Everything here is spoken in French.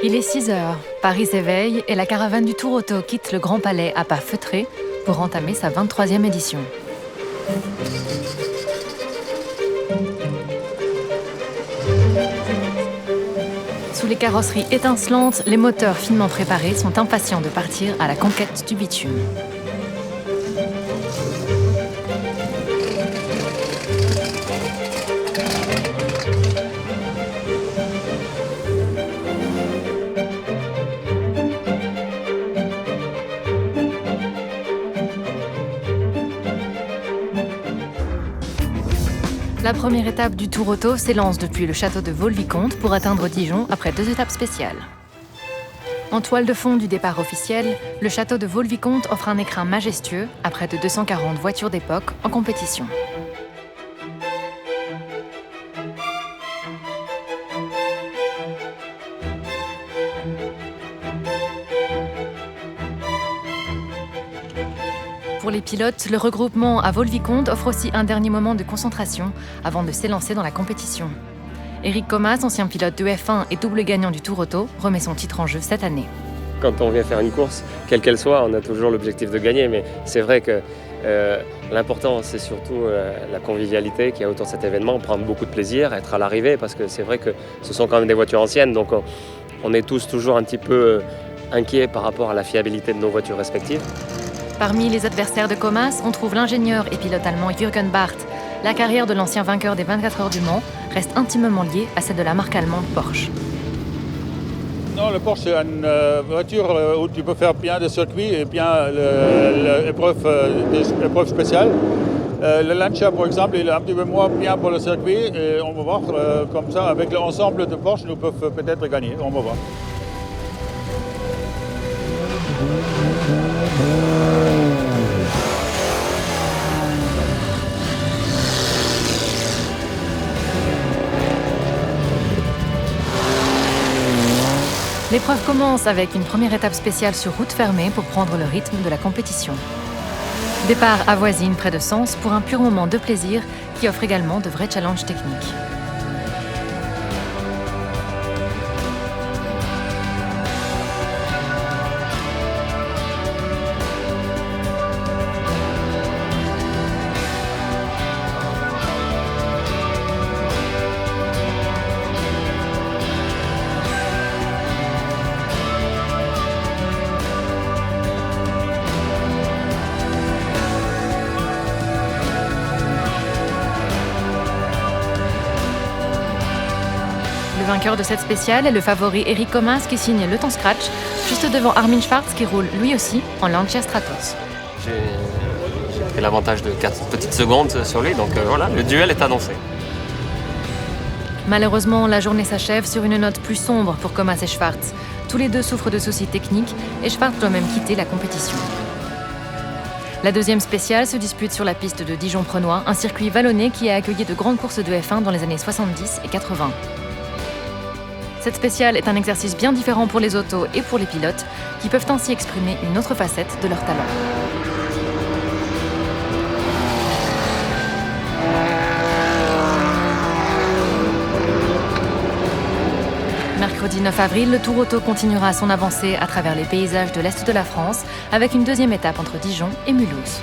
Il est 6 heures, Paris s'éveille et la caravane du Tour Auto quitte le Grand Palais à pas feutrés pour entamer sa 23e édition. Sous les carrosseries étincelantes, les moteurs finement préparés sont impatients de partir à la conquête du bitume. La première étape du Tour Auto s'élance depuis le château de Vaux-le-Vicomte pour atteindre Dijon après 2 étapes spéciales. En toile de fond du départ officiel, le château de Vaux-le-Vicomte offre un écrin majestueux à près de 240 voitures d'époque en compétition. Pour les pilotes, le regroupement à Vaux-le-Vicomte offre aussi un dernier moment de concentration avant de s'élancer dans la compétition. Éric Comas, ancien pilote de F1 et double gagnant du Tour Auto, remet son titre en jeu cette année. Quand on vient faire une course, quelle qu'elle soit, on a toujours l'objectif de gagner, mais c'est vrai que l'important, c'est surtout la convivialité qu'il y a autour de cet événement, prendre beaucoup de plaisir, être à l'arrivée, parce que c'est vrai que ce sont quand même des voitures anciennes, donc on est tous toujours un petit peu inquiets par rapport à la fiabilité de nos voitures respectives. Parmi les adversaires de Comas, on trouve l'ingénieur et pilote allemand Jürgen Barth. La carrière de l'ancien vainqueur des 24 heures du Mans reste intimement liée à celle de la marque allemande Porsche. Non, le Porsche, c'est une voiture où tu peux faire bien de circuit et bien l'épreuve spéciale. Le Lancia, par exemple, il est un petit peu moins bien pour le circuit et on va voir comme ça, avec l'ensemble de Porsche, nous peuvent peut-être gagner. On va voir. L'épreuve commence avec une première étape spéciale sur route fermée pour prendre le rythme de la compétition. Départ avoisine près de Sens pour un pur moment de plaisir qui offre également de vrais challenges techniques. Le vainqueur de cette spéciale est le favori Éric Comas qui signe le temps scratch, juste devant Armin Schwarz qui roule lui aussi en Lancia Stratos. J'ai pris l'avantage de 4 petites secondes sur lui, donc voilà, le duel est annoncé. Malheureusement, la journée s'achève sur une note plus sombre pour Comas et Schwarz. Tous les deux souffrent de soucis techniques et Schwarz doit même quitter la compétition. La deuxième spéciale se dispute sur la piste de Dijon-Prenois, un circuit vallonné qui a accueilli de grandes courses de F1 dans les années 70 et 80. Cette spéciale est un exercice bien différent pour les autos et pour les pilotes, qui peuvent ainsi exprimer une autre facette de leur talent. Mercredi 9 avril, le Tour Auto continuera son avancée à travers les paysages de l'Est de la France, avec une deuxième étape entre Dijon et Mulhouse.